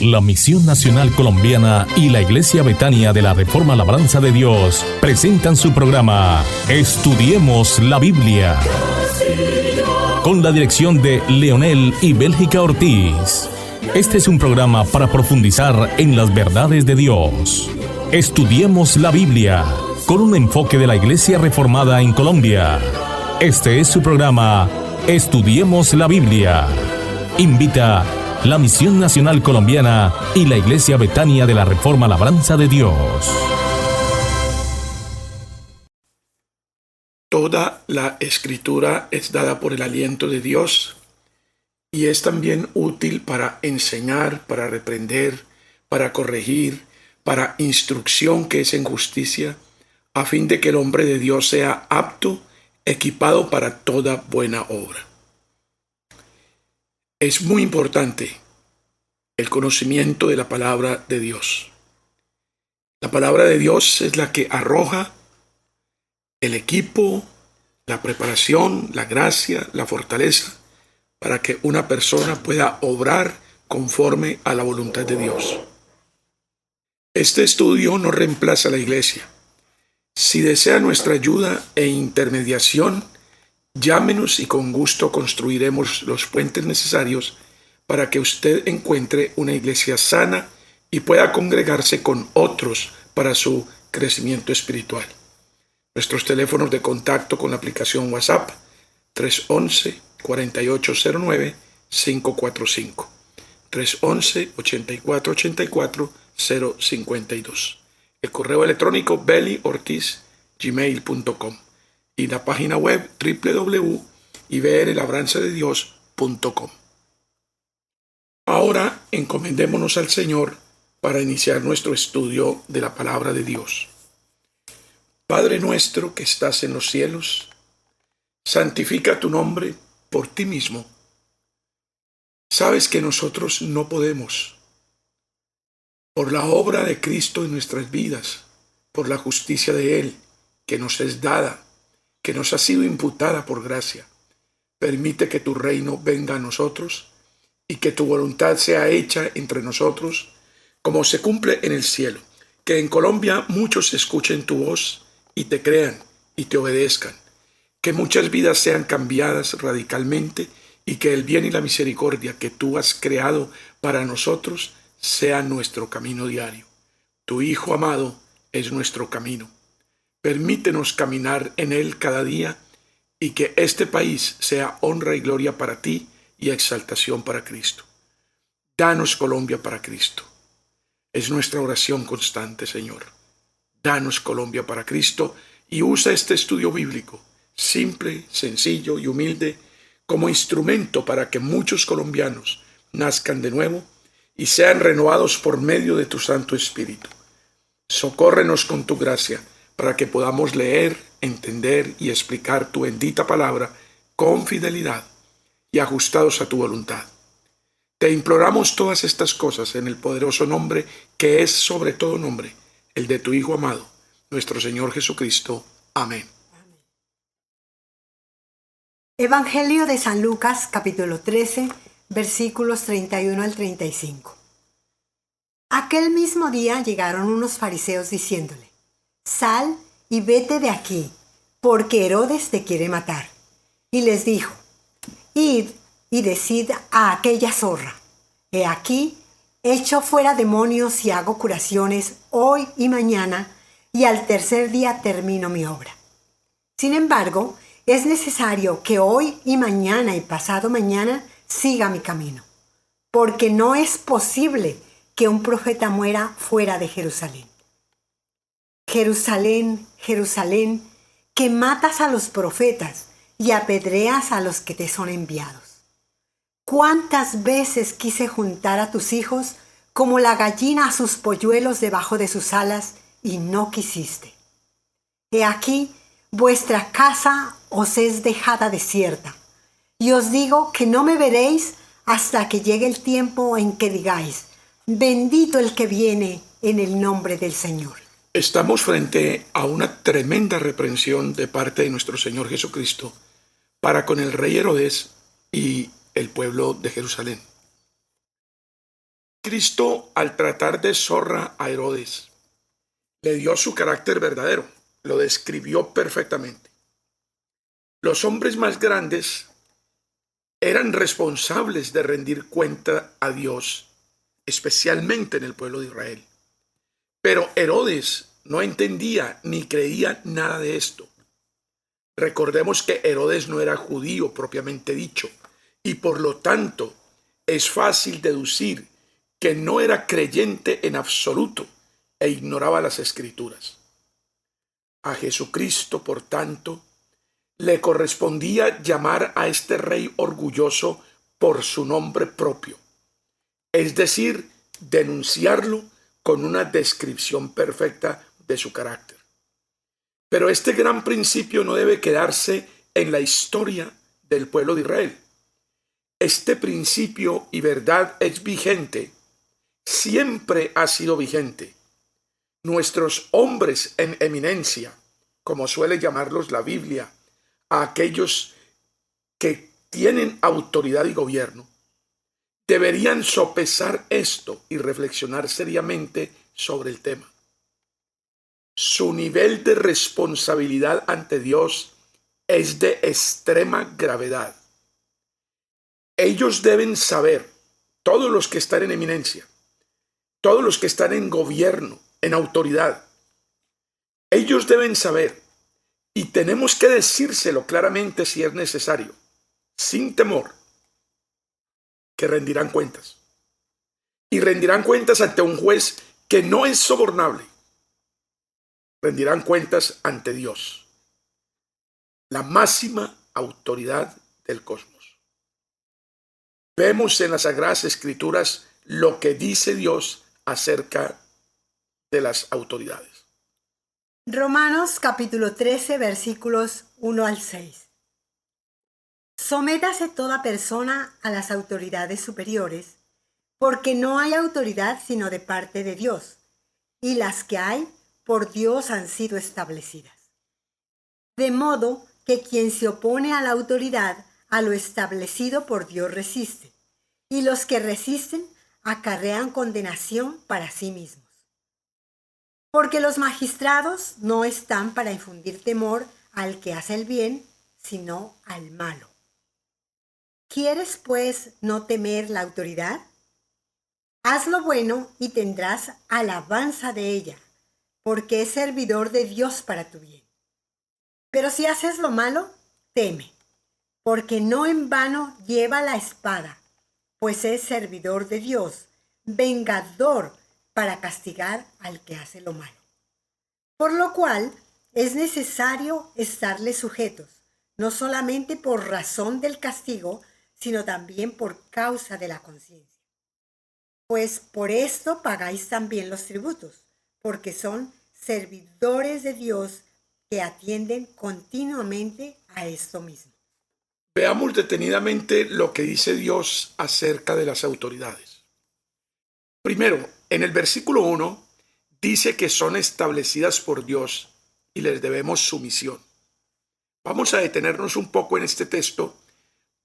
La Misión Nacional Colombiana y la Iglesia Betania de la Reforma Labranza de Dios presentan su programa Estudiemos la Biblia, con la dirección de Leonel y Bélgica Ortiz. Este es un programa para profundizar en las verdades de Dios. Estudiemos la Biblia, con un enfoque de la Iglesia Reformada en Colombia. Este es su programa Estudiemos la Biblia. Invita la Misión Nacional Colombiana y la Iglesia Betania de la Reforma Labranza de Dios. Toda la Escritura es dada por el aliento de Dios y es también útil para enseñar, para reprender, para corregir, para instrucción que es en justicia, a fin de que el hombre de Dios sea apto, equipado para toda buena obra. Es muy importante el conocimiento de la palabra de Dios. La palabra de Dios es la que arroja el equipo, la preparación, la gracia, la fortaleza para que una persona pueda obrar conforme a la voluntad de Dios. Este estudio no reemplaza a la iglesia. Si desea nuestra ayuda e intermediación, llámenos y con gusto construiremos los puentes necesarios para que usted encuentre una iglesia sana y pueda congregarse con otros para su crecimiento espiritual. Nuestros teléfonos de contacto con la aplicación WhatsApp 311-4809-545, 311-8484-052. El correo electrónico beliortiz@gmail.com y la página web www.ibrlabranzadedios.com. Ahora encomendémonos al Señor para iniciar nuestro estudio de la palabra de Dios. Padre nuestro que estás en los cielos, santifica tu nombre por ti mismo. Sabes que nosotros no podemos. Por la obra de Cristo en nuestras vidas, por la justicia de Él que nos es dada, que nos ha sido imputada por gracia, permite que tu reino venga a nosotros y que tu voluntad sea hecha entre nosotros como se cumple en el cielo. Que en Colombia muchos escuchen tu voz y te crean y te obedezcan. Que muchas vidas sean cambiadas radicalmente y que el bien y la misericordia que tú has creado para nosotros sea nuestro camino diario. Tu Hijo amado es nuestro camino. Permítenos caminar en él cada día y que este país sea honra y gloria para ti y exaltación para Cristo. Danos Colombia para Cristo. Es nuestra oración constante, Señor. Danos Colombia para Cristo y usa este estudio bíblico, simple, sencillo y humilde, como instrumento para que muchos colombianos nazcan de nuevo y sean renovados por medio de tu Santo Espíritu. Socórrenos con tu gracia para que podamos leer, entender y explicar tu bendita palabra con fidelidad y ajustados a tu voluntad. Te imploramos todas estas cosas en el poderoso nombre que es sobre todo nombre, el de tu Hijo amado, nuestro Señor Jesucristo. Amén. Evangelio de San Lucas, capítulo 13, versículos 31 al 35. Aquel mismo día llegaron unos fariseos diciéndole: Sal y vete de aquí, porque Herodes te quiere matar. Y les dijo: Id y decid a aquella zorra: He aquí, echo fuera demonios y hago curaciones hoy y mañana, y al tercer día termino mi obra. Sin embargo, es necesario que hoy y mañana y pasado mañana siga mi camino, porque no es posible que un profeta muera fuera de Jerusalén. Jerusalén, Jerusalén, que matas a los profetas y apedreas a los que te son enviados. ¿Cuántas veces quise juntar a tus hijos como la gallina a sus polluelos debajo de sus alas y no quisiste? He aquí, vuestra casa os es dejada desierta, y os digo que no me veréis hasta que llegue el tiempo en que digáis: bendito el que viene en el nombre del Señor. Estamos frente a una tremenda reprensión de parte de nuestro Señor Jesucristo para con el rey Herodes y el pueblo de Jerusalén. Cristo, al tratar de zorra a Herodes, le dio su carácter verdadero, lo describió perfectamente. Los hombres más grandes eran responsables de rendir cuenta a Dios, especialmente en el pueblo de Israel. Pero Herodes no entendía ni creía nada de esto. Recordemos que Herodes no era judío propiamente dicho, y por lo tanto es fácil deducir que no era creyente en absoluto e ignoraba las Escrituras. A Jesucristo, por tanto, le correspondía llamar a este rey orgulloso por su nombre propio, es decir, denunciarlo con una descripción perfecta de su carácter. Pero este gran principio no debe quedarse en la historia del pueblo de Israel. Este principio y verdad es vigente, siempre ha sido vigente. Nuestros hombres en eminencia, como suele llamarlos la Biblia, a aquellos que tienen autoridad y gobierno, deberían sopesar esto y reflexionar seriamente sobre el tema. Su nivel de responsabilidad ante Dios es de extrema gravedad. Ellos deben saber, todos los que están en eminencia, todos los que están en gobierno, en autoridad, ellos deben saber, y tenemos que decírselo claramente si es necesario, sin temor, que rendirán cuentas. Y rendirán cuentas ante un juez que no es sobornable. Rendirán cuentas ante Dios, la máxima autoridad del cosmos. Vemos en las Sagradas Escrituras lo que dice Dios acerca de las autoridades. Romanos capítulo 13, versículos 1 al 6. Sométase toda persona a las autoridades superiores, porque no hay autoridad sino de parte de Dios, y las que hay por Dios han sido establecidas. De modo que quien se opone a la autoridad, a lo establecido por Dios resiste, y los que resisten acarrean condenación para sí mismos. Porque los magistrados no están para infundir temor al que hace el bien, sino al malo. ¿Quieres, pues, no temer la autoridad? Haz lo bueno y tendrás alabanza de ella, porque es servidor de Dios para tu bien. Pero si haces lo malo, teme, porque no en vano lleva la espada, pues es servidor de Dios, vengador para castigar al que hace lo malo. Por lo cual es necesario estarle sujetos, no solamente por razón del castigo, sino también por causa de la conciencia. Pues por esto pagáis también los tributos, porque son servidores de Dios que atienden continuamente a esto mismo. Veamos detenidamente lo que dice Dios acerca de las autoridades. Primero, en el versículo 1 dice que son establecidas por Dios y les debemos sumisión. Vamos a detenernos un poco en este texto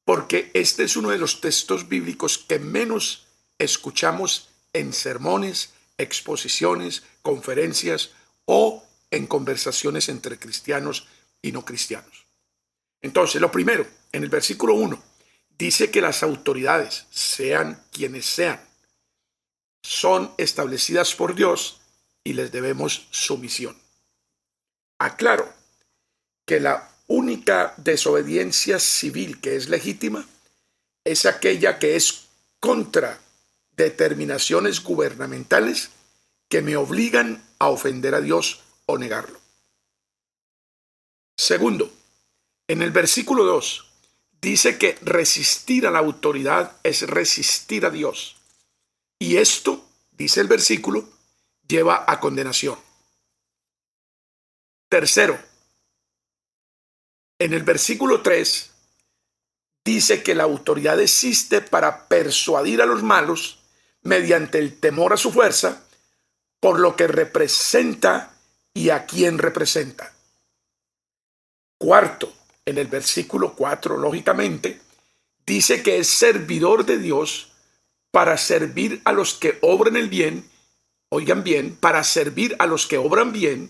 porque este es uno de los textos bíblicos que menos escuchamos en sermones, exposiciones, conferencias o en conversaciones entre cristianos y no cristianos. Entonces, lo primero, en el versículo 1, dice que las autoridades, sean quienes sean, son establecidas por Dios y les debemos sumisión. Aclaro que la única desobediencia civil que es legítima es aquella que es contra determinaciones gubernamentales que me obligan a ofender a Dios o negarlo. Segundo, en el versículo 2 dice que resistir a la autoridad es resistir a Dios. Y esto, dice el versículo, lleva a condenación. Tercero, en el versículo 3 dice que la autoridad existe para persuadir a los malos mediante el temor a su fuerza, por lo que representa y a quien representa. Cuarto, en el versículo 4, lógicamente, dice que es servidor de Dios para servir a los que obran el bien, oigan bien, para servir a los que obran bien,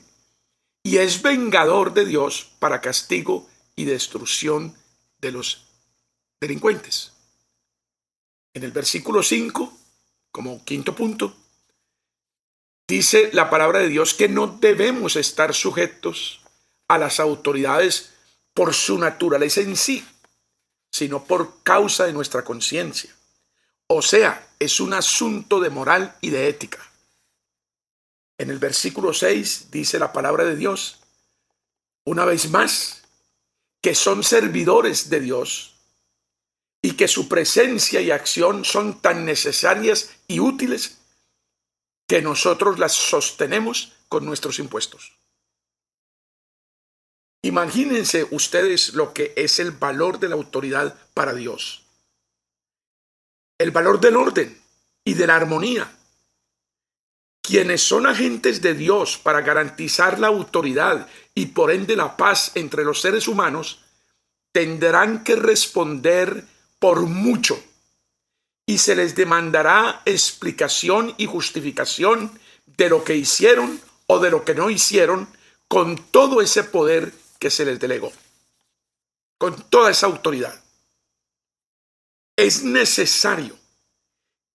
y es vengador de Dios para castigo y destrucción de los delincuentes. En el versículo 5, como quinto punto, dice la palabra de Dios que no debemos estar sujetos a las autoridades por su naturaleza en sí, sino por causa de nuestra conciencia. O sea, es un asunto de moral y de ética. En el versículo 6 dice la palabra de Dios, una vez más, que son servidores de Dios y que su presencia y acción son tan necesarias y útiles que nosotros las sostenemos con nuestros impuestos. Imagínense ustedes lo que es el valor de la autoridad para Dios. El valor del orden y de la armonía. Quienes son agentes de Dios para garantizar la autoridad y por ende la paz entre los seres humanos, tendrán que responder por mucho y se les demandará explicación y justificación de lo que hicieron o de lo que no hicieron con todo ese poder que se les delegó, con toda esa autoridad. Es necesario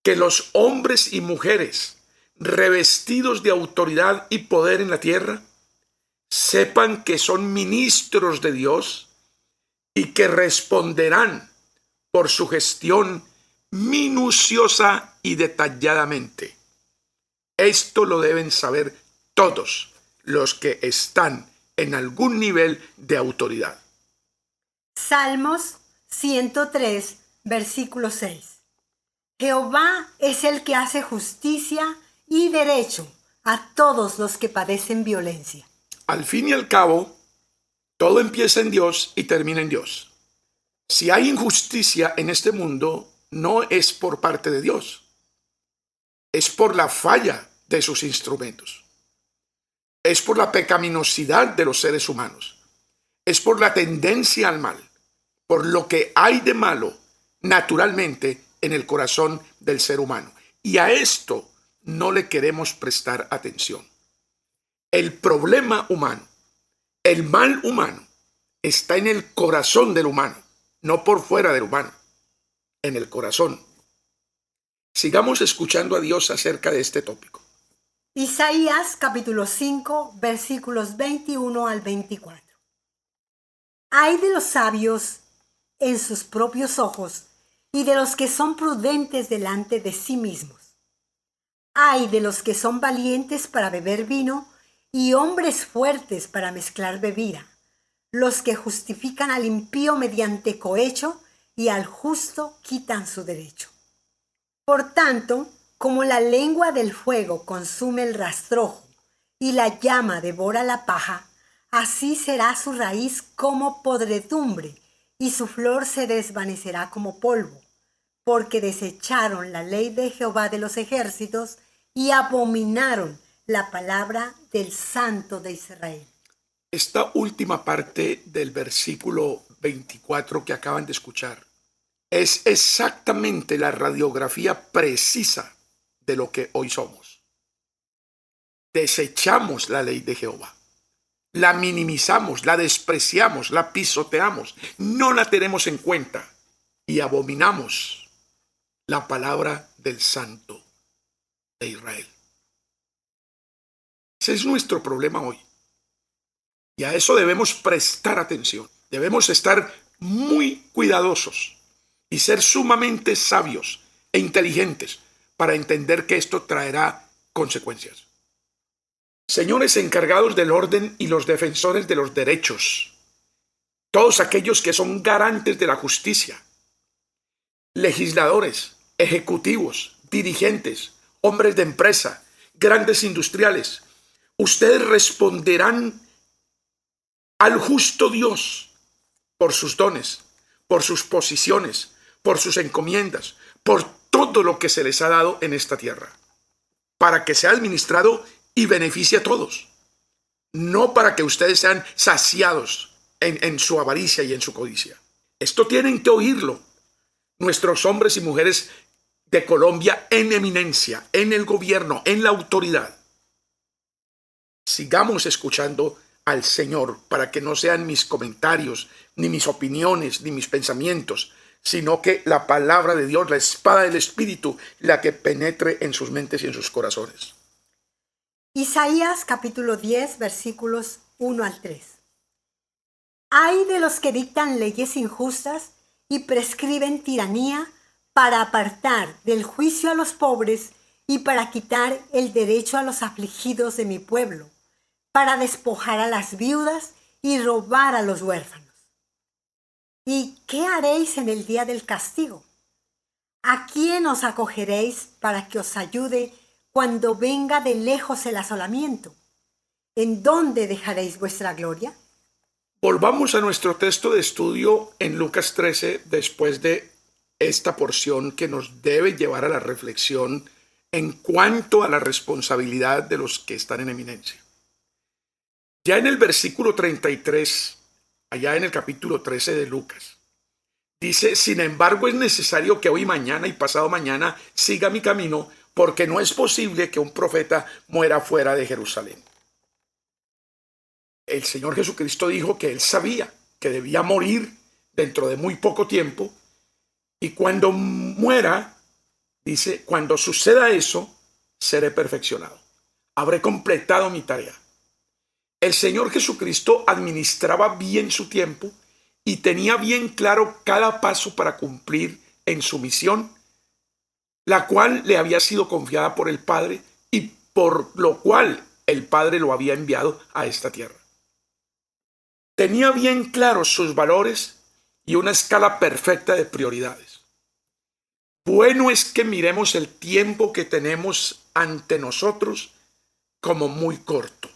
que los hombres y mujeres revestidos de autoridad y poder en la tierra sepan que son ministros de Dios y que responderán por su gestión minuciosa y detalladamente. Esto lo deben saber todos los que están en algún nivel de autoridad. Salmos 103, versículo 6. Jehová es el que hace justicia y derecho a todos los que padecen violencia. Al fin y al cabo, todo empieza en Dios y termina en Dios. Si hay injusticia en este mundo, no es por parte de Dios. Es por la falla de sus instrumentos. Es por la pecaminosidad de los seres humanos. Es por la tendencia al mal. Por lo que hay de malo, naturalmente, en el corazón del ser humano. Y a esto no le queremos prestar atención. El problema humano, el mal humano, está en el corazón del humano, no por fuera del humano, en el corazón. Sigamos escuchando a Dios acerca de este tópico. Isaías capítulo 5, versículos 21 al 24. Ay de los sabios en sus propios ojos y de los que son prudentes delante de sí mismos. Ay de los que son valientes para beber vino y hombres fuertes para mezclar bebida, los que justifican al impío mediante cohecho y al justo quitan su derecho. Por tanto, como la lengua del fuego consume el rastrojo y la llama devora la paja, así será su raíz como podredumbre y su flor se desvanecerá como polvo, porque desecharon la ley de Jehová de los ejércitos y abominaron la palabra del Santo de Israel. Esta última parte del versículo 24 que acaban de escuchar es exactamente la radiografía precisa de lo que hoy somos. Desechamos la ley de Jehová. La minimizamos, la despreciamos, la pisoteamos, no la tenemos en cuenta y abominamos la palabra del Santo de Israel. Ese es nuestro problema hoy. Y a eso debemos prestar atención. Debemos estar muy cuidadosos y ser sumamente sabios e inteligentes para entender que esto traerá consecuencias. Señores encargados del orden y los defensores de los derechos, todos aquellos que son garantes de la justicia, legisladores, ejecutivos, dirigentes, hombres de empresa, grandes industriales, ustedes responderán al justo Dios por sus dones, por sus posiciones, por sus encomiendas, por todo lo que se les ha dado en esta tierra, para que sea administrado y beneficie a todos, no para que ustedes sean saciados en su avaricia y en su codicia. Esto tienen que oírlo nuestros hombres y mujeres de Colombia en eminencia, en el gobierno, en la autoridad. Sigamos escuchando al Señor para que no sean mis comentarios, ni mis opiniones, ni mis pensamientos, sino que la palabra de Dios, la espada del Espíritu, la que penetre en sus mentes y en sus corazones. Isaías capítulo 10, versículos 1 al 3. Ay de los que dictan leyes injustas y prescriben tiranía para apartar del juicio a los pobres y para quitar el derecho a los afligidos de mi pueblo, para despojar a las viudas y robar a los huérfanos. ¿Y qué haréis en el día del castigo? ¿A quién os acogeréis para que os ayude cuando venga de lejos el asolamiento? ¿En dónde dejaréis vuestra gloria? Volvamos a nuestro texto de estudio en Lucas 13, después de esta porción que nos debe llevar a la reflexión en cuanto a la responsabilidad de los que están en eminencia. Ya en el versículo 33, allá en el capítulo 13 de Lucas, dice: sin embargo es necesario que hoy, mañana y pasado mañana siga mi camino, porque no es posible que un profeta muera fuera de Jerusalén. El Señor Jesucristo dijo que él sabía que debía morir dentro de muy poco tiempo, y cuando muera, dice, cuando suceda eso, seré perfeccionado. Habré completado mi tarea. El Señor Jesucristo administraba bien su tiempo y tenía bien claro cada paso para cumplir en su misión, la cual le había sido confiada por el Padre y por lo cual el Padre lo había enviado a esta tierra. Tenía bien claros sus valores y una escala perfecta de prioridades. Bueno es que miremos el tiempo que tenemos ante nosotros como muy corto.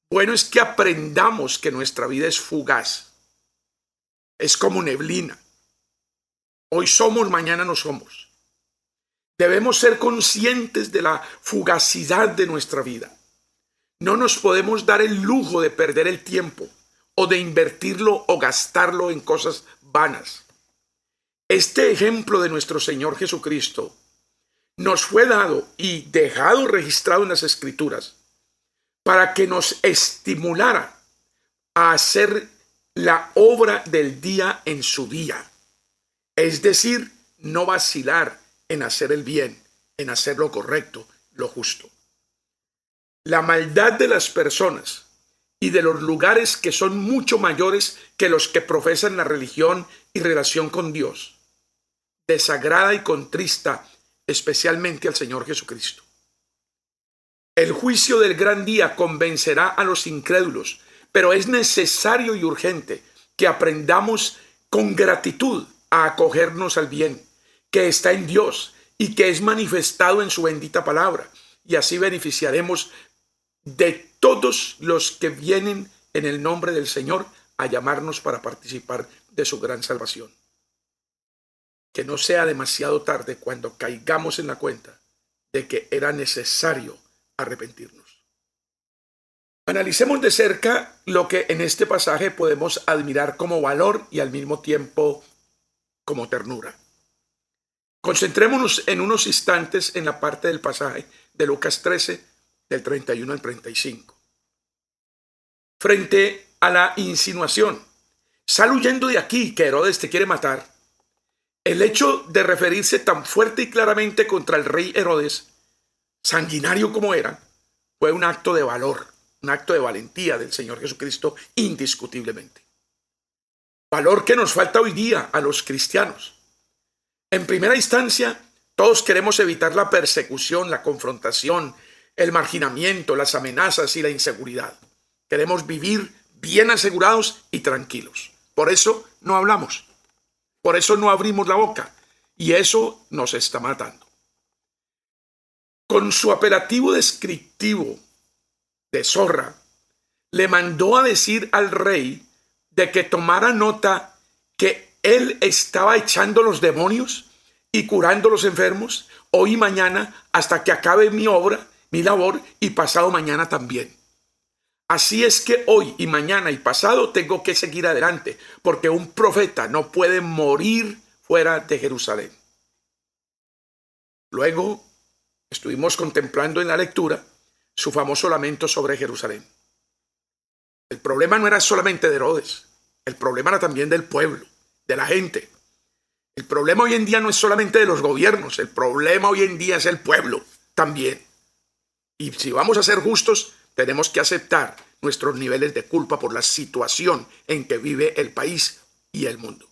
Bueno es que aprendamos que nuestra vida es fugaz. Es como neblina. Hoy somos, mañana no somos. Debemos ser conscientes de la fugacidad de nuestra vida. No nos podemos dar el lujo de perder el tiempo o de invertirlo o gastarlo en cosas vanas. Este ejemplo de nuestro Señor Jesucristo nos fue dado y dejado registrado en las Escrituras para que nos estimulara a hacer la obra del día en su día. Es decir, no vacilar en hacer el bien, en hacer lo correcto, lo justo. La maldad de las personas y de los lugares que son mucho mayores que los que profesan la religión y relación con Dios desagrada y contrista especialmente al Señor Jesucristo. El juicio del gran día convencerá a los incrédulos, pero es necesario y urgente que aprendamos con gratitud a acogernos al bien que está en Dios y que es manifestado en su bendita palabra, y así beneficiaremos de todos los que vienen en el nombre del Señor a llamarnos para participar de su gran salvación. Que no sea demasiado tarde cuando caigamos en la cuenta de que era necesario arrepentirnos. Analicemos de cerca lo que en este pasaje podemos admirar como valor y al mismo tiempo como ternura. Concentrémonos en unos instantes en la parte del pasaje de Lucas 13, del 31 al 35. Frente a la insinuación: sal huyendo de aquí, que Herodes te quiere matar, el hecho de referirse tan fuerte y claramente contra el rey Herodes, sanguinario como era, fue un acto de valor, un acto de valentía del Señor Jesucristo, indiscutiblemente. Valor que nos falta hoy día a los cristianos. En primera instancia, todos queremos evitar la persecución, la confrontación, el marginamiento, las amenazas y la inseguridad. Queremos vivir bien asegurados y tranquilos. Por eso no hablamos. Por eso no abrimos la boca. Y eso nos está matando. Con su apelativo descriptivo de zorra, le mandó a decir al rey de que tomara nota que él estaba echando los demonios y curando los enfermos hoy y mañana hasta que acabe mi obra, mi labor, y pasado mañana también. Así es que hoy y mañana y pasado tengo que seguir adelante, porque un profeta no puede morir fuera de Jerusalén. Luego estuvimos contemplando en la lectura su famoso lamento sobre Jerusalén. El problema no era solamente de Herodes, el problema era también del pueblo, de la gente. El problema hoy en día no es solamente de los gobiernos, el problema hoy en día es el pueblo también. Y si vamos a ser justos, tenemos que aceptar nuestros niveles de culpa por la situación en que vive el país y el mundo.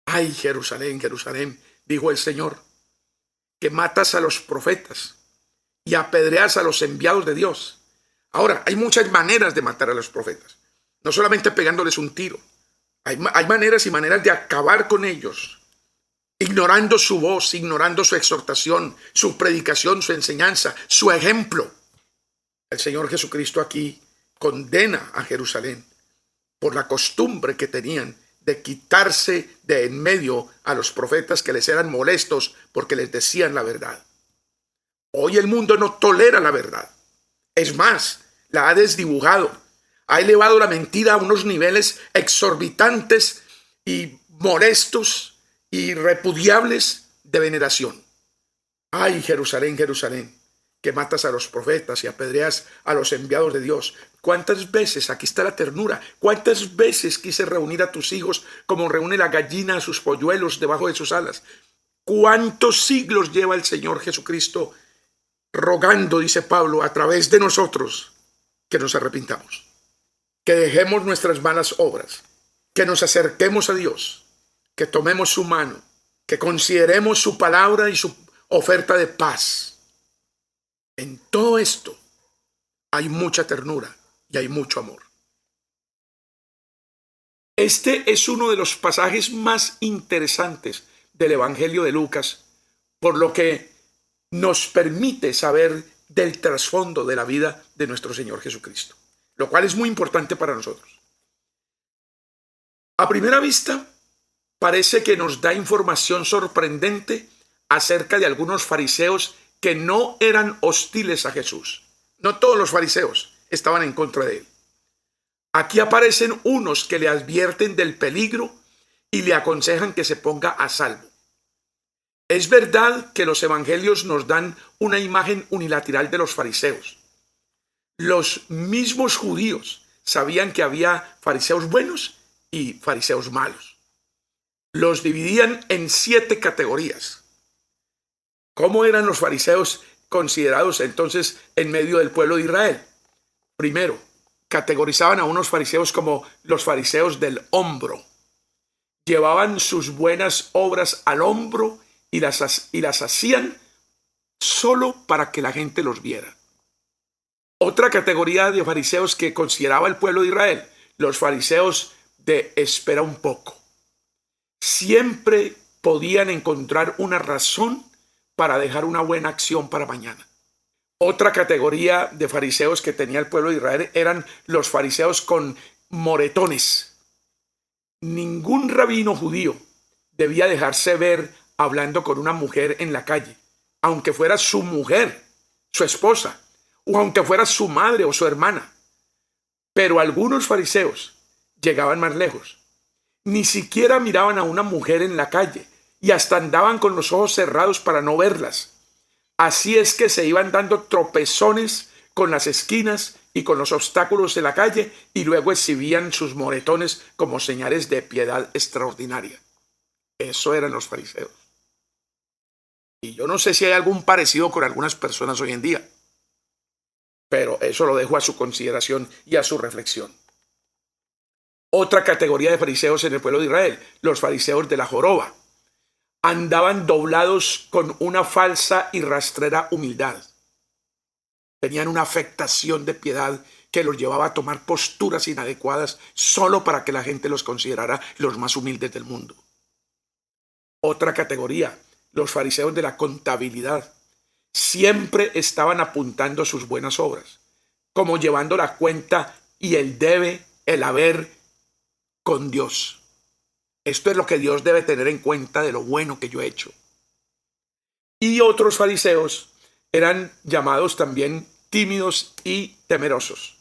Ay, Jerusalén, Jerusalén, dijo el Señor, que matas a los profetas y apedreas a los enviados de Dios. Ahora, hay muchas maneras de matar a los profetas, no solamente pegándoles un tiro. Hay maneras y maneras de acabar con ellos, ignorando su voz, ignorando su exhortación, su predicación, su enseñanza, su ejemplo. El Señor Jesucristo aquí condena a Jerusalén por la costumbre que tenían de quitarse de en medio a los profetas que les eran molestos porque les decían la verdad. Hoy el mundo no tolera la verdad. Es más, la ha desdibujado. Ha elevado la mentira a unos niveles exorbitantes y molestos y repudiables de veneración. Ay, Jerusalén, Jerusalén, que matas a los profetas y apedreas a los enviados de Dios. ¿Cuántas veces, aquí está la ternura, cuántas veces quise reunir a tus hijos como reúne la gallina a sus polluelos debajo de sus alas? ¿Cuántos siglos lleva el Señor Jesucristo rogando, dice Pablo, a través de nosotros, que nos arrepintamos, que dejemos nuestras malas obras, que nos acerquemos a Dios, que tomemos su mano, que consideremos su palabra y su oferta de paz? En todo esto hay mucha ternura y hay mucho amor. Este es uno de los pasajes más interesantes del Evangelio de Lucas, por lo que nos permite saber del trasfondo de la vida de nuestro Señor Jesucristo, lo cual es muy importante para nosotros. A primera vista, parece que nos da información sorprendente acerca de algunos fariseos que no eran hostiles a Jesús. No todos los fariseos estaban en contra de él. Aquí aparecen unos que le advierten del peligro y le aconsejan que se ponga a salvo. Es verdad que los evangelios nos dan una imagen unilateral de los fariseos. Los mismos judíos sabían que había fariseos buenos y fariseos malos. Los dividían en 7 categorías. ¿Cómo eran los fariseos considerados entonces en medio del pueblo de Israel? Primero, categorizaban a unos fariseos como los fariseos del hombro. Llevaban sus buenas obras al hombro y las hacían solo para que la gente los viera. Otra categoría de fariseos que consideraba el pueblo de Israel, los fariseos de espera un poco. Siempre podían encontrar una razón para dejar una buena acción para mañana. Otra categoría de fariseos que tenía el pueblo de Israel eran los fariseos con moretones. Ningún rabino judío debía dejarse ver hablando con una mujer en la calle, aunque fuera su mujer, su esposa, o aunque fuera su madre o su hermana. Pero algunos fariseos llegaban más lejos. Ni siquiera miraban a una mujer en la calle y hasta andaban con los ojos cerrados para no verlas. Así es que se iban dando tropezones con las esquinas y con los obstáculos de la calle y luego exhibían sus moretones como señales de piedad extraordinaria. Eso eran los fariseos. Y yo no sé si hay algún parecido con algunas personas hoy en día, pero eso lo dejo a su consideración y a su reflexión. Otra categoría de fariseos en el pueblo de Israel, los fariseos de la joroba. Andaban doblados con una falsa y rastrera humildad. Tenían una afectación de piedad que los llevaba a tomar posturas inadecuadas solo para que la gente los considerara los más humildes del mundo. Otra categoría, los fariseos de la contabilidad. Siempre estaban apuntando sus buenas obras, como llevando la cuenta y el debe, el haber con Dios. Esto es lo que Dios debe tener en cuenta de lo bueno que yo he hecho. Y otros fariseos eran llamados también tímidos y temerosos.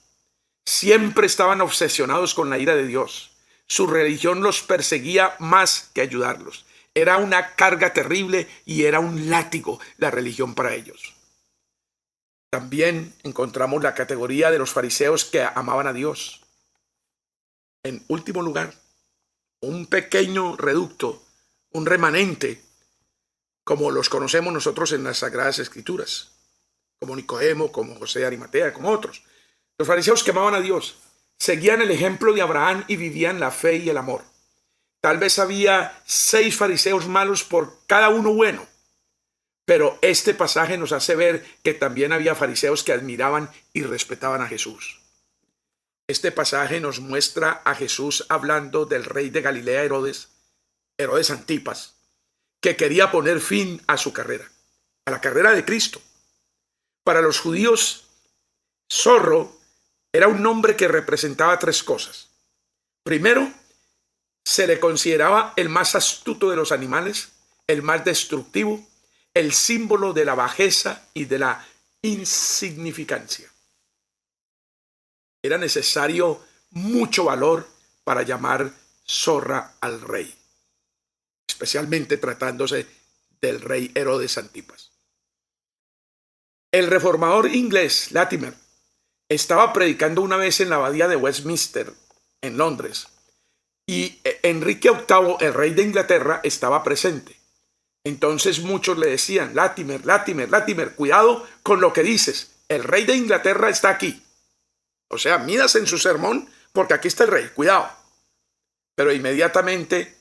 Siempre estaban obsesionados con la ira de Dios. Su religión los perseguía más que ayudarlos. Era una carga terrible y era un látigo la religión para ellos. También encontramos la categoría de los fariseos que amaban a Dios. En último lugar, un pequeño reducto, un remanente, como los conocemos nosotros en las Sagradas Escrituras, como Nicodemo, como José de Arimatea, como otros. Los fariseos que amaban a Dios, seguían el ejemplo de Abraham y vivían la fe y el amor. Tal vez había 6 fariseos malos por cada uno bueno, pero este pasaje nos hace ver que también había fariseos que admiraban y respetaban a Jesús. Este pasaje nos muestra a Jesús hablando del rey de Galilea, Herodes Antipas, que quería poner fin a su carrera, a la carrera de Cristo. Para los judíos, Zorro era un nombre que representaba 3 cosas. Primero, se le consideraba el más astuto de los animales, el más destructivo, el símbolo de la bajeza y de la insignificancia. Era necesario mucho valor para llamar zorra al rey, especialmente tratándose del rey Herodes Antipas. El reformador inglés Latimer estaba predicando una vez en la abadía de Westminster, en Londres, y Enrique VIII, el rey de Inglaterra, estaba presente. Entonces muchos le decían: Latimer, Latimer, Latimer, cuidado con lo que dices, el rey de Inglaterra está aquí. O sea, midas en su sermón porque aquí está el rey, cuidado. Pero inmediatamente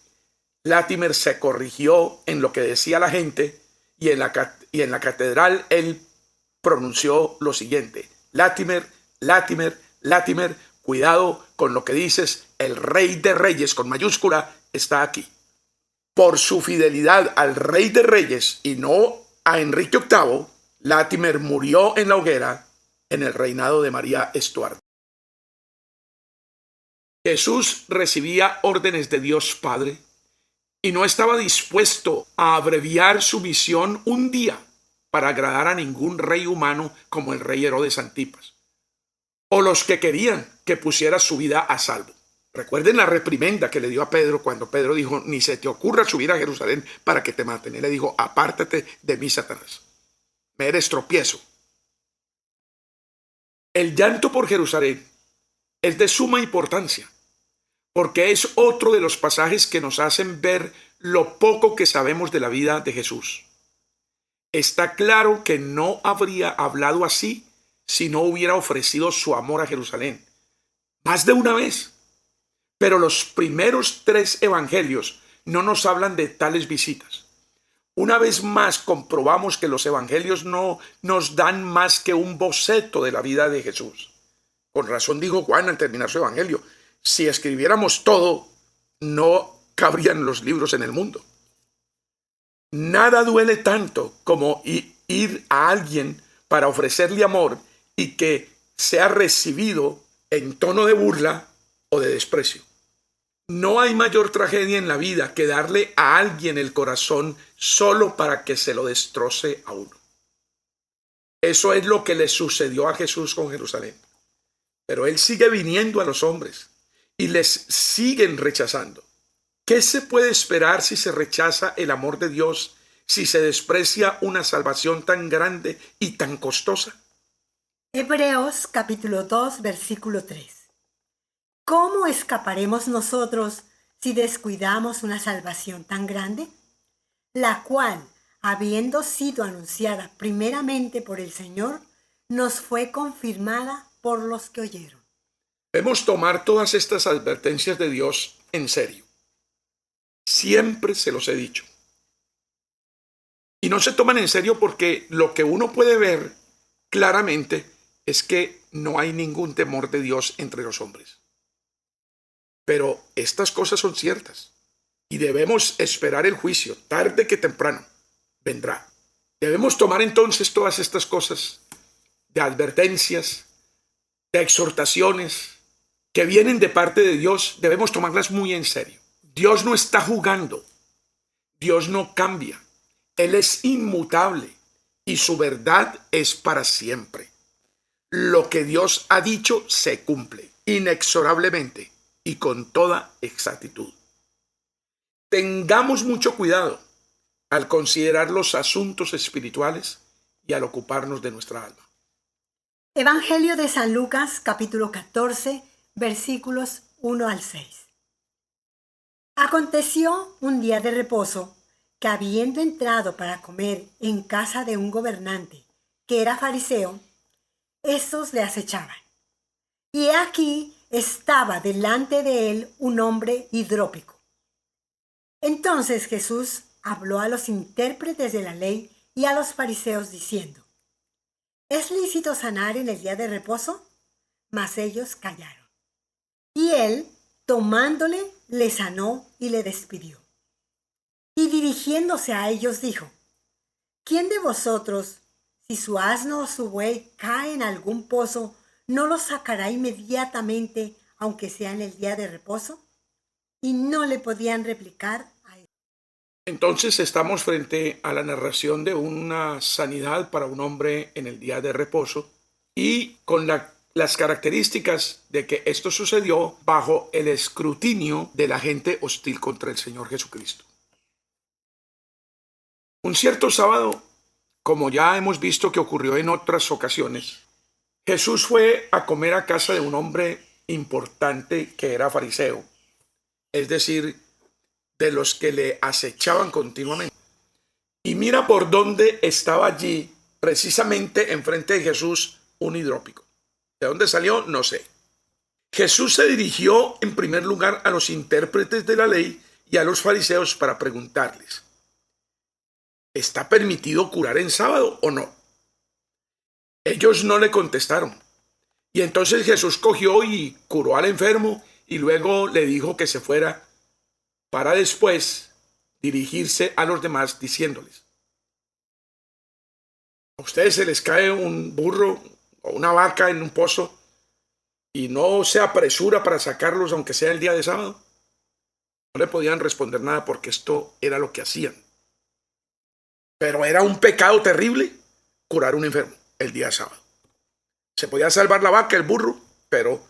Latimer se corrigió en lo que decía la gente y en la catedral él pronunció lo siguiente: Latimer, Latimer, Latimer, cuidado con lo que dices, el rey de reyes con mayúscula está aquí. Por su fidelidad al rey de reyes y no a Enrique VIII, Latimer murió en la hoguera en el reinado de María Estuardo. Jesús recibía órdenes de Dios Padre y no estaba dispuesto a abreviar su misión un día para agradar a ningún rey humano como el rey Herodes Antipas, o los que querían que pusiera su vida a salvo. Recuerden la reprimenda que le dio a Pedro cuando Pedro dijo: ni se te ocurra subir a Jerusalén para que te maten. Él le dijo: apártate de mí, Satanás, me eres tropiezo. El llanto por Jerusalén es de suma importancia, porque es otro de los pasajes que nos hacen ver lo poco que sabemos de la vida de Jesús. Está claro que no habría hablado así si no hubiera ofrecido su amor a Jerusalén, más de una vez. Pero los primeros 3 evangelios no nos hablan de tales visitas. Una vez más comprobamos que los evangelios no nos dan más que un boceto de la vida de Jesús. Con razón dijo Juan al terminar su evangelio: si escribiéramos todo, no cabrían los libros en el mundo. Nada duele tanto como ir a alguien para ofrecerle amor y que sea recibido en tono de burla o de desprecio. No hay mayor tragedia en la vida que darle a alguien el corazón solo para que se lo destroce a uno. Eso es lo que le sucedió a Jesús con Jerusalén. Pero él sigue viniendo a los hombres y les siguen rechazando. ¿Qué se puede esperar si se rechaza el amor de Dios, si se desprecia una salvación tan grande y tan costosa? Hebreos capítulo 2, versículo 3. ¿Cómo escaparemos nosotros si descuidamos una salvación tan grande? La cual, habiendo sido anunciada primeramente por el Señor, nos fue confirmada por los que oyeron. Debemos tomar todas estas advertencias de Dios en serio. Siempre se los he dicho. Y no se toman en serio porque lo que uno puede ver claramente es que no hay ningún temor de Dios entre los hombres. Pero estas cosas son ciertas y debemos esperar el juicio, tarde que temprano vendrá. Debemos tomar entonces todas estas cosas de advertencias, de exhortaciones que vienen de parte de Dios, debemos tomarlas muy en serio. Dios no está jugando, Dios no cambia, Él es inmutable y su verdad es para siempre. Lo que Dios ha dicho se cumple inexorablemente y con toda exactitud. Tengamos mucho cuidado al considerar los asuntos espirituales y al ocuparnos de nuestra alma. Evangelio de San Lucas, capítulo 14, versículos 1 al 6. Aconteció un día de reposo que, habiendo entrado para comer en casa de un gobernante que era fariseo, estos le acechaban. Y he aquí estaba delante de él un hombre hidrópico. Entonces Jesús habló a los intérpretes de la ley y a los fariseos diciendo: ¿Es lícito sanar en el día de reposo? Mas ellos callaron. Y él, tomándole, le sanó y le despidió. Y dirigiéndose a ellos dijo: ¿Quién de vosotros, si su asno o su buey cae en algún pozo, no lo sacará inmediatamente, aunque sea en el día de reposo? Y no le podían replicar a él. Entonces estamos frente a la narración de una sanidad para un hombre en el día de reposo y con las características de que esto sucedió bajo el escrutinio de la gente hostil contra el Señor Jesucristo. Un cierto sábado, como ya hemos visto que ocurrió en otras ocasiones, Jesús fue a comer a casa de un hombre importante que era fariseo, es decir, de los que le acechaban continuamente. Y mira por dónde estaba allí, precisamente enfrente de Jesús, un hidrópico. ¿De dónde salió? No sé. Jesús se dirigió en primer lugar a los intérpretes de la ley y a los fariseos para preguntarles: ¿está permitido curar en sábado o no? Ellos no le contestaron. Y entonces Jesús cogió y curó al enfermo y luego le dijo que se fuera para después dirigirse a los demás diciéndoles: ¿a ustedes se les cae un burro o una vaca en un pozo y no se apresura para sacarlos aunque sea el día de sábado? No le podían responder nada porque esto era lo que hacían. Pero era un pecado terrible curar a un enfermo el día de sábado. Se podía salvar la vaca, el burro, pero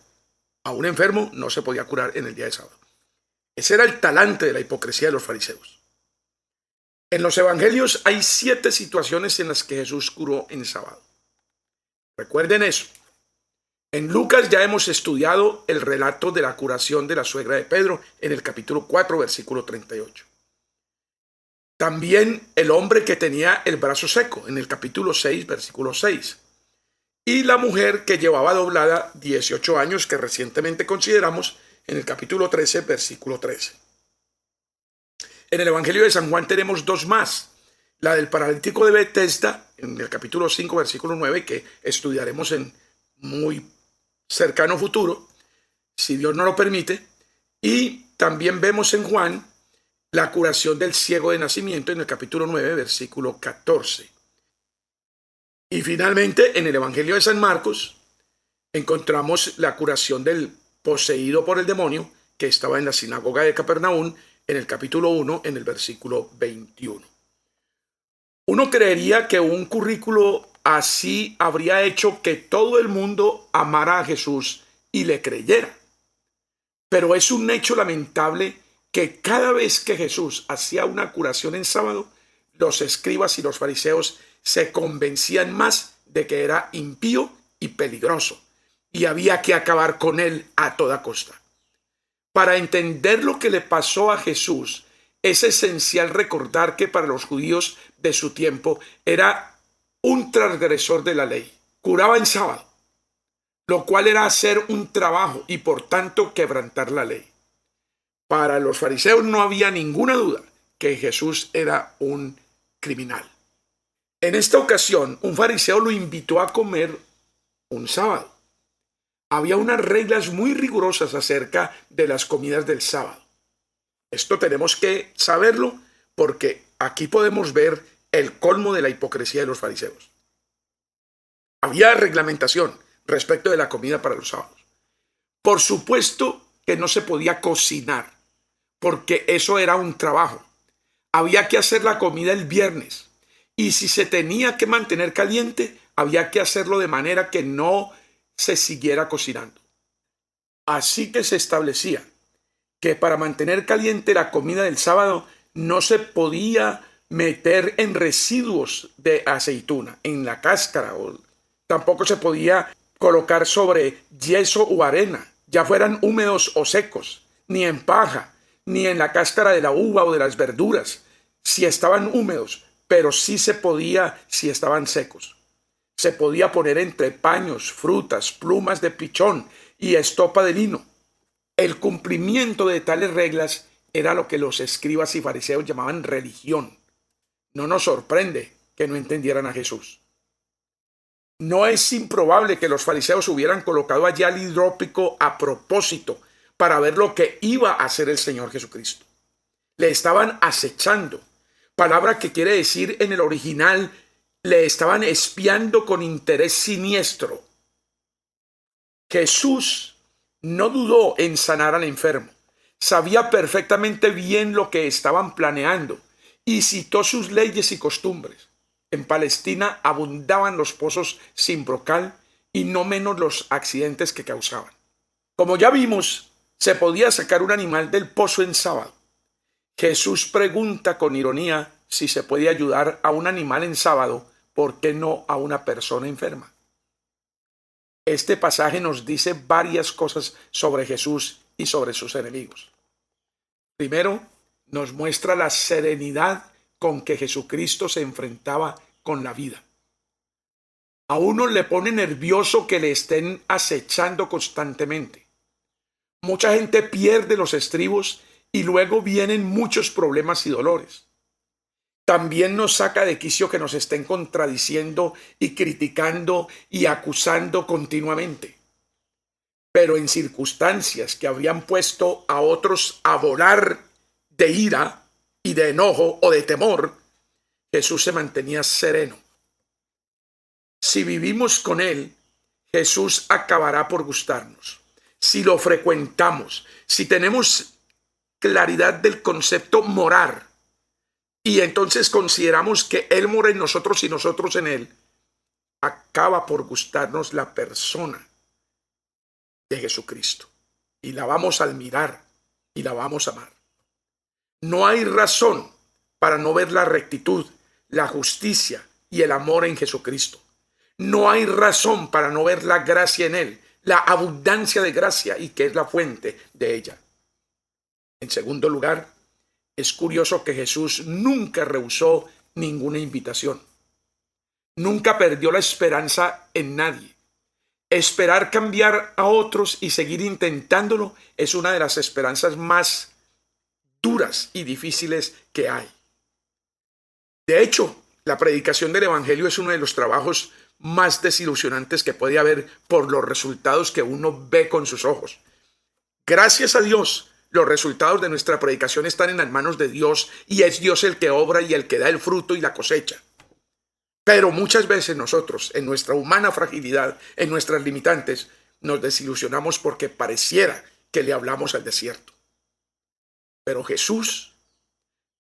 a un enfermo no se podía curar en el día de sábado. Ese era el talante de la hipocresía de los fariseos. En los evangelios hay 7 situaciones en las que Jesús curó en sábado. Recuerden eso. En Lucas ya hemos estudiado el relato de la curación de la suegra de Pedro en el capítulo 4, versículo 38. También el hombre que tenía el brazo seco en el capítulo 6, versículo 6. Y la mujer que llevaba doblada 18 años que recientemente consideramos en el capítulo 13, versículo 13. En el Evangelio de San Juan tenemos 2 más. La del paralítico de Betesda en el capítulo 5, versículo 9, que estudiaremos en muy cercano futuro, si Dios no lo permite. Y también vemos en Juan la curación del ciego de nacimiento en el capítulo 9, versículo 14. Y finalmente, en el Evangelio de San Marcos, encontramos la curación del poseído por el demonio que estaba en la sinagoga de Capernaum en el capítulo 1, en el versículo 21. Uno creería que un currículo así habría hecho que todo el mundo amara a Jesús y le creyera. Pero es un hecho lamentable que cada vez que Jesús hacía una curación en sábado, los escribas y los fariseos se convencían más de que era impío y peligroso, y había que acabar con él a toda costa. Para entender lo que le pasó a Jesús, es esencial recordar que para los judíos de su tiempo era un transgresor de la ley. Curaba en sábado, lo cual era hacer un trabajo y por tanto quebrantar la ley. Para los fariseos no había ninguna duda que Jesús era un criminal. En esta ocasión, un fariseo lo invitó a comer un sábado. Había unas reglas muy rigurosas acerca de las comidas del sábado. Esto tenemos que saberlo porque aquí podemos ver el colmo de la hipocresía de los fariseos. Había reglamentación respecto de la comida para los sábados. Por supuesto que no se podía cocinar, porque eso era un trabajo. Había que hacer la comida el viernes. Y si se tenía que mantener caliente, había que hacerlo de manera que no se siguiera cocinando. Así que se establecía que para mantener caliente la comida del sábado no se podía meter en residuos de aceituna, en la cáscara, o tampoco se podía colocar sobre yeso o arena, ya fueran húmedos o secos, ni en paja, ni en la cáscara de la uva o de las verduras, si estaban húmedos, pero sí se podía si estaban secos. Se podía poner entre paños, frutas, plumas de pichón y estopa de lino. El cumplimiento de tales reglas era lo que los escribas y fariseos llamaban religión. No nos sorprende que no entendieran a Jesús. No es improbable que los fariseos hubieran colocado allí al hidrópico a propósito para ver lo que iba a hacer el Señor Jesucristo. Le estaban acechando, palabra que quiere decir en el original, le estaban espiando con interés siniestro. Jesús no dudó en sanar al enfermo. Sabía perfectamente bien lo que estaban planeando y citó sus leyes y costumbres. En Palestina abundaban los pozos sin brocal y no menos los accidentes que causaban. Como ya vimos, se podía sacar un animal del pozo en sábado. Jesús pregunta con ironía si se puede ayudar a un animal en sábado, ¿por qué no a una persona enferma? Este pasaje nos dice varias cosas sobre Jesús y sobre sus enemigos. Primero, nos muestra la serenidad con que Jesucristo se enfrentaba con la vida. A uno le pone nervioso que le estén acechando constantemente. Mucha gente pierde los estribos y luego vienen muchos problemas y dolores. También nos saca de quicio que nos estén contradiciendo y criticando y acusando continuamente. Pero en circunstancias que habrían puesto a otros a volar de ira y de enojo o de temor, Jesús se mantenía sereno. Si vivimos con Él, Jesús acabará por gustarnos. Si lo frecuentamos, si tenemos claridad del concepto morar, y entonces consideramos que Él mora en nosotros y nosotros en Él, acaba por gustarnos la persona de Jesucristo. Y la vamos a admirar y la vamos a amar. No hay razón para no ver la rectitud, la justicia y el amor en Jesucristo. No hay razón para no ver la gracia en Él, la abundancia de gracia y que es la fuente de ella. En segundo lugar, es curioso que Jesús nunca rehusó ninguna invitación. Nunca perdió la esperanza en nadie. Esperar cambiar a otros y seguir intentándolo es una de las esperanzas más duras y difíciles que hay. De hecho, la predicación del Evangelio es uno de los trabajos más desilusionantes que puede haber por los resultados que uno ve con sus ojos. Gracias a Dios, los resultados de nuestra predicación están en las manos de Dios y es Dios el que obra y el que da el fruto y la cosecha. Pero muchas veces nosotros, en nuestra humana fragilidad, en nuestras limitantes, nos desilusionamos porque pareciera que le hablamos al desierto. Pero Jesús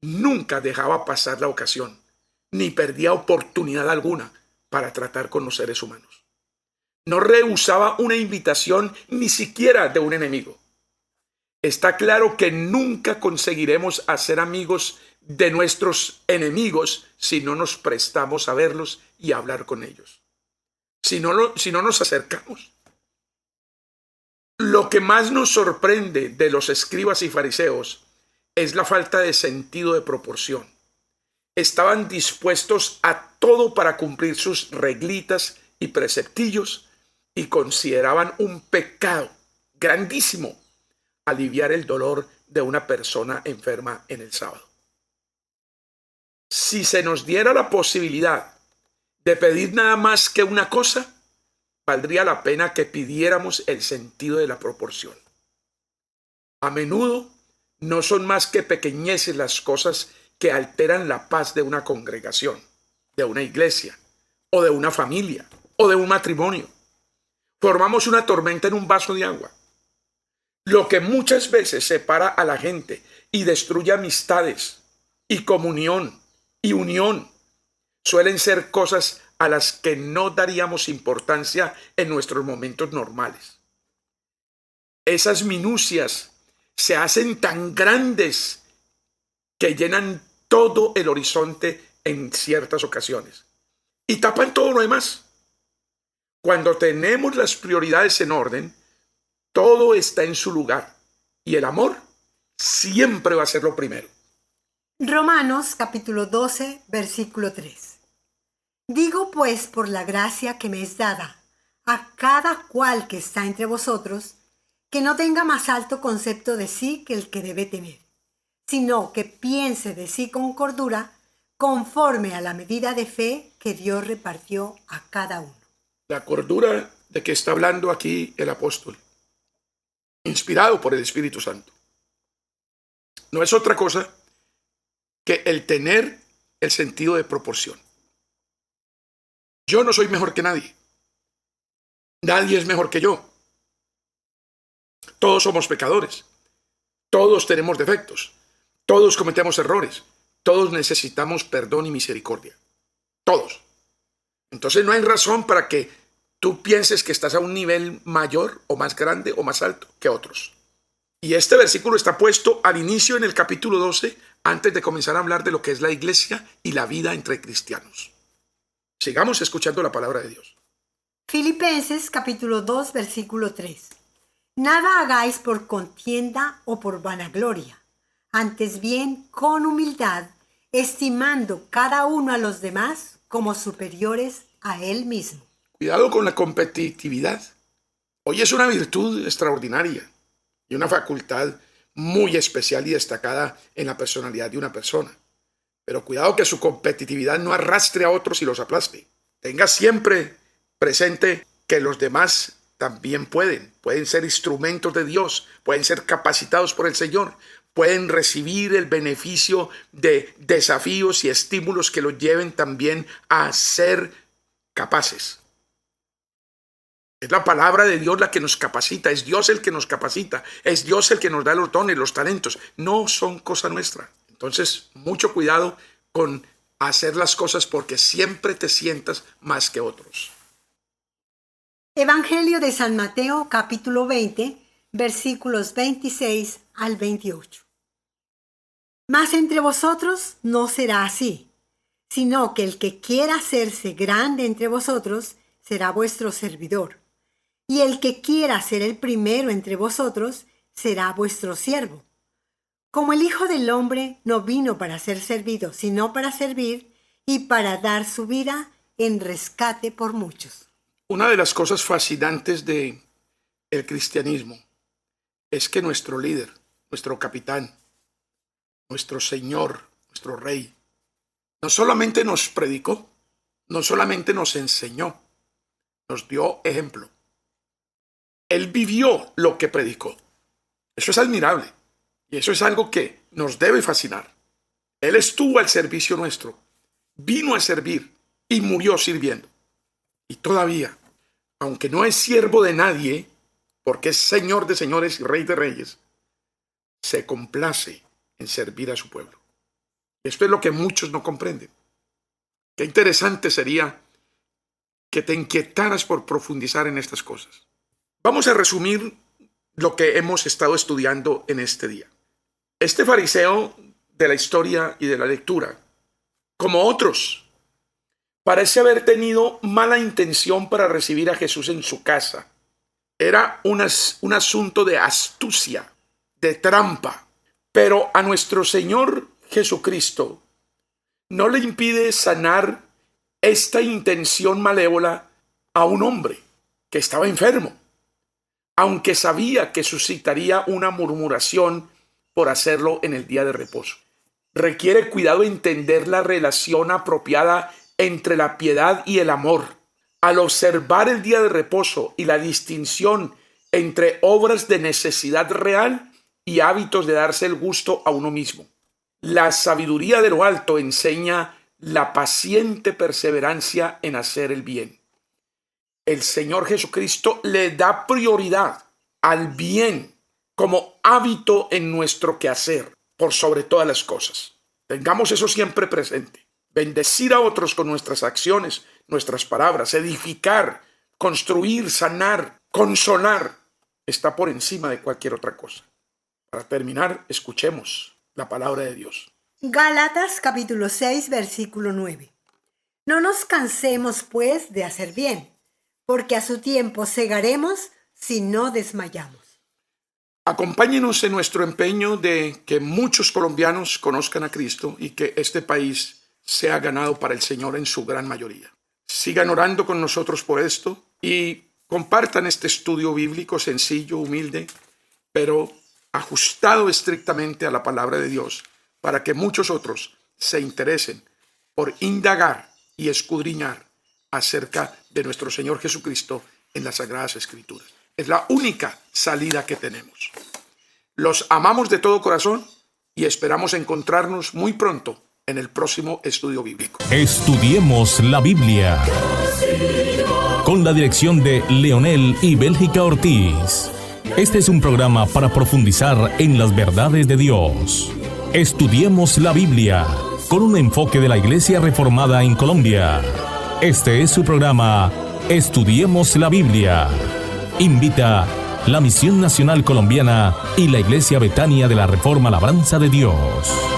nunca dejaba pasar la ocasión, ni perdía oportunidad alguna para tratar con los seres humanos. No rehusaba una invitación ni siquiera de un enemigo. Está claro que nunca conseguiremos hacer amigos de nuestros enemigos si no nos prestamos a verlos y a hablar con ellos. Si no nos acercamos. Lo que más nos sorprende de los escribas y fariseos es la falta de sentido de proporción. Estaban dispuestos a todo para cumplir sus reglitas y preceptillos y consideraban un pecado grandísimo aliviar el dolor de una persona enferma en el sábado. Si se nos diera la posibilidad de pedir nada más que una cosa, valdría la pena que pidiéramos el sentido de la proporción. A menudo no son más que pequeñeces las cosas que alteran la paz de una congregación, de una iglesia, o de una familia, o de un matrimonio. Formamos una tormenta en un vaso de agua. Lo que muchas veces separa a la gente y destruye amistades y comunión y unión suelen ser cosas a las que no daríamos importancia en nuestros momentos normales. Esas minucias se hacen tan grandes que llenan todo el horizonte en ciertas ocasiones y tapan todo lo demás. Cuando tenemos las prioridades en orden, todo está en su lugar y el amor siempre va a ser lo primero. Romanos capítulo 12, versículo 3. Digo pues por la gracia que me es dada a cada cual que está entre vosotros, que no tenga más alto concepto de sí que el que debe tener, sino que piense de sí con cordura, conforme a la medida de fe que Dios repartió a cada uno. La cordura de que está hablando aquí el apóstol, inspirado por el Espíritu Santo, no es otra cosa que el tener el sentido de proporción. Yo no soy mejor que nadie. Nadie es mejor que yo. Todos somos pecadores. Todos tenemos defectos. Todos cometemos errores. Todos necesitamos perdón y misericordia. Todos. Entonces no hay razón para que tú pienses que estás a un nivel mayor o más grande o más alto que otros. Y este versículo está puesto al inicio en el capítulo 12, antes de comenzar a hablar de lo que es la iglesia y la vida entre cristianos. Sigamos escuchando la palabra de Dios. Filipenses capítulo 2, versículo 3. Nada hagáis por contienda o por vanagloria, antes bien con humildad, estimando cada uno a los demás como superiores a él mismo. Cuidado con la competitividad. Hoy es una virtud extraordinaria y una facultad muy especial y destacada en la personalidad de una persona. Pero cuidado que su competitividad no arrastre a otros y los aplaste. Tenga siempre presente que los demás también pueden ser instrumentos de Dios, pueden ser capacitados por el Señor, pueden recibir el beneficio de desafíos y estímulos que los lleven también a ser capaces. Es la palabra de Dios la que nos capacita, es Dios el que nos capacita, es Dios el que nos da los dones, los talentos, no son cosa nuestra. Entonces, mucho cuidado con hacer las cosas porque siempre te sientas más que otros. Evangelio de San Mateo, capítulo 20, versículos 26 al 28. Mas entre vosotros no será así, sino que el que quiera hacerse grande entre vosotros será vuestro servidor, y el que quiera ser el primero entre vosotros será vuestro siervo. Como el Hijo del Hombre no vino para ser servido, sino para servir y para dar su vida en rescate por muchos. Una de las cosas fascinantes del cristianismo es que nuestro líder, nuestro capitán, nuestro Señor, nuestro Rey, no solamente nos predicó, no solamente nos enseñó, nos dio ejemplo. Él vivió lo que predicó. Eso es admirable. Y eso es algo que nos debe fascinar. Él estuvo al servicio nuestro, vino a servir y murió sirviendo. Y todavía, aunque no es siervo de nadie, porque es Señor de señores y Rey de reyes, se complace en servir a su pueblo. Esto es lo que muchos no comprenden. Qué interesante sería que te inquietaras por profundizar en estas cosas. Vamos a resumir lo que hemos estado estudiando en este día. Este fariseo de la historia y de la lectura, como otros, parece haber tenido mala intención para recibir a Jesús en su casa. Era un asunto de astucia, de trampa. Pero a nuestro Señor Jesucristo no le impide sanar esta intención malévola a un hombre que estaba enfermo, aunque sabía que suscitaría una murmuración por hacerlo en el día de reposo. Requiere cuidado entender la relación apropiada entre la piedad y el amor. Al observar el día de reposo y la distinción entre obras de necesidad real y hábitos de darse el gusto a uno mismo. La sabiduría de lo alto enseña la paciente perseverancia en hacer el bien. El Señor Jesucristo le da prioridad al bien como hábito en nuestro quehacer, por sobre todas las cosas. Tengamos eso siempre presente. Bendecir a otros con nuestras acciones, nuestras palabras, edificar, construir, sanar, consolar, está por encima de cualquier otra cosa. Para terminar, escuchemos la palabra de Dios. Gálatas capítulo 6, versículo 9. No nos cansemos, pues, de hacer bien, porque a su tiempo segaremos si no desmayamos. Acompáñenos en nuestro empeño de que muchos colombianos conozcan a Cristo y que este país sea ganado para el Señor en su gran mayoría. Sigan orando con nosotros por esto y compartan este estudio bíblico sencillo, humilde, pero ajustado estrictamente a la palabra de Dios, para que muchos otros se interesen por indagar y escudriñar acerca de nuestro Señor Jesucristo en las Sagradas Escrituras. Es la única salida que tenemos. Los amamos de todo corazón y esperamos encontrarnos muy pronto en el próximo estudio bíblico. Estudiemos la Biblia. Con la dirección de Leonel y Bélgica Ortiz. Este es un programa para profundizar en las verdades de Dios. Estudiemos la Biblia con un enfoque de la Iglesia Reformada en Colombia. Este es su programa, Estudiemos la Biblia. Invita la Misión Nacional Colombiana y la Iglesia Betania de la Reforma Labranza de Dios.